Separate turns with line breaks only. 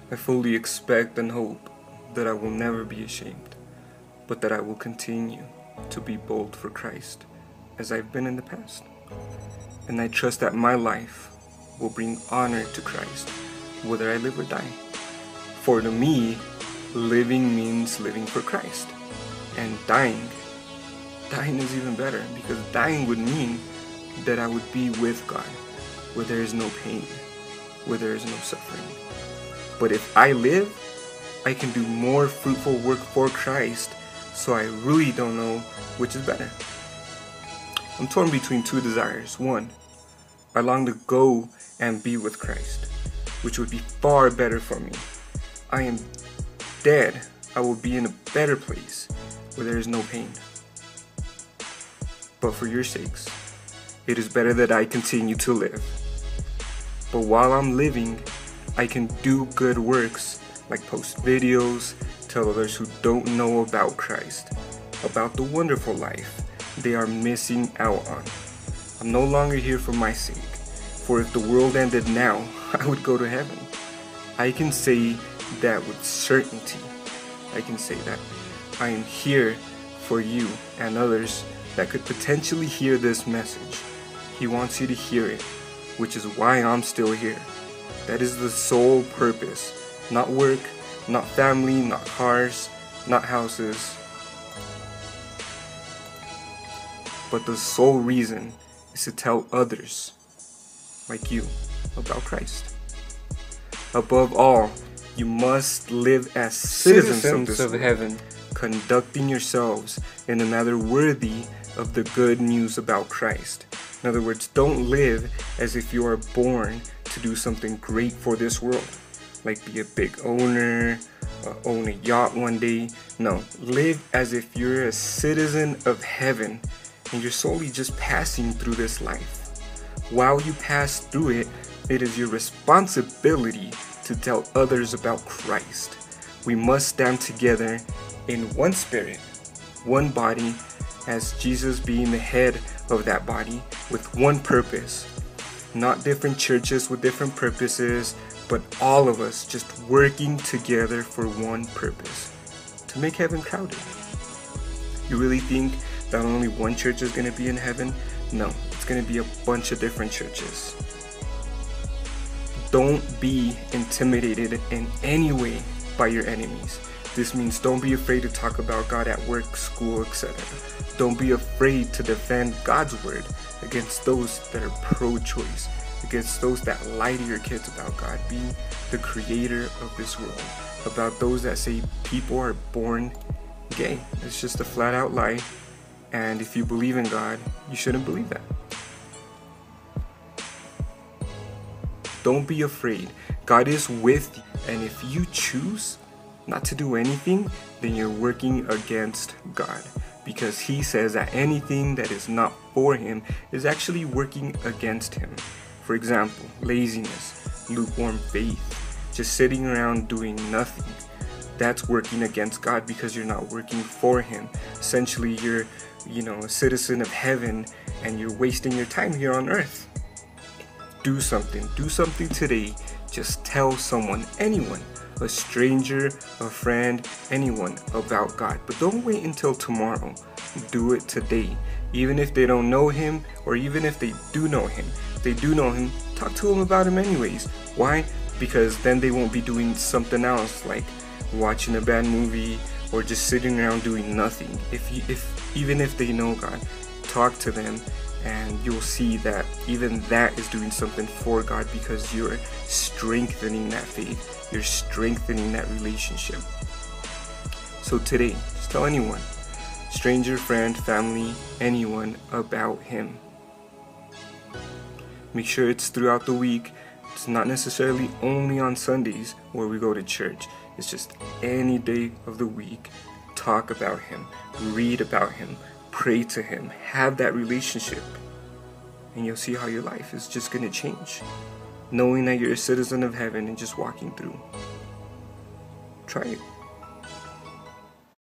I fully expect and hope that I will never be ashamed, but that I will continue to be bold for Christ as I've been in the past. And I trust that my life will bring honor to Christ, whether I live or die. For to me, living means living for Christ. And dying is even better, because dying would mean that I would be with God, where there is no pain, where there is no suffering. But if I live, I can do more fruitful work for Christ, so I really don't know which is better. I'm torn between two desires. One, I long to go and be with Christ, which would be far better for me. I am dead. I will be in a better place where there is no pain. But for your sakes, it is better that I continue to live. But while I'm living, I can do good works like post videos, tell others who don't know about Christ, about the wonderful life they are missing out on. I'm no longer here for my sake, for if the world ended now, I would go to heaven. I can say that with certainty. I can say that I am here for you and others that could potentially hear this message. He wants you to hear it, which is why I'm still here. That is the sole purpose. Not work, not family, not cars, not houses. But the sole reason is to tell others, like you, about Christ. Above all, you must live as citizens of heaven, conducting yourselves in a manner worthy of the good news about Christ. In other words, don't live as if you are born to do something great for this world, like be a big owner, own a yacht one day. No, live as if you're a citizen of heaven and you're solely just passing through this life. While you pass through it, it is your responsibility to tell others about Christ. We must stand together in one spirit, one body, as Jesus being the head of that body, with one purpose. Not different churches with different purposes, but all of us just working together for one purpose: to make heaven crowded. You really think that only one church is going to be in heaven? No, it's going to be a bunch of different churches. Don't be intimidated in any way by your enemies. This means don't be afraid to talk about God at work, school, etc. Don't be afraid to defend God's word against those that are pro-choice, against those that lie to your kids about God being the creator of this world, about those that say people are born gay. It's just a flat out lie, and if you believe in God, you shouldn't believe that. Don't be afraid. God is with you, and if you choose not to do anything, then you're working against God, because He says that anything that is not for Him is actually working against Him. For example, laziness, lukewarm faith, just sitting around doing nothing. That's working against God because you're not working for Him. Essentially, you're, a citizen of heaven and you're wasting your time here on earth. Do something. Do something today. Just tell someone, anyone, a stranger, a friend, anyone about God. But don't wait until tomorrow. Do it today. Even if they don't know Him, or even if they do know Him. If they do know Him, talk to them about Him anyways. Why? Because then they won't be doing something else, like watching a bad movie or just sitting around doing nothing. Even if they know God, talk to them, and you'll see that even that is doing something for God, because you're strengthening that faith. You're strengthening that relationship. So today, just tell anyone, stranger, friend, family, anyone about Him. Make sure it's throughout the week. It's not necessarily only on Sundays where we go to church. It's just any day of the week. Talk about Him, read about Him, pray to Him, have that relationship, and you'll see how your life is just going to change, knowing that you're a citizen of heaven and just walking through. Try it.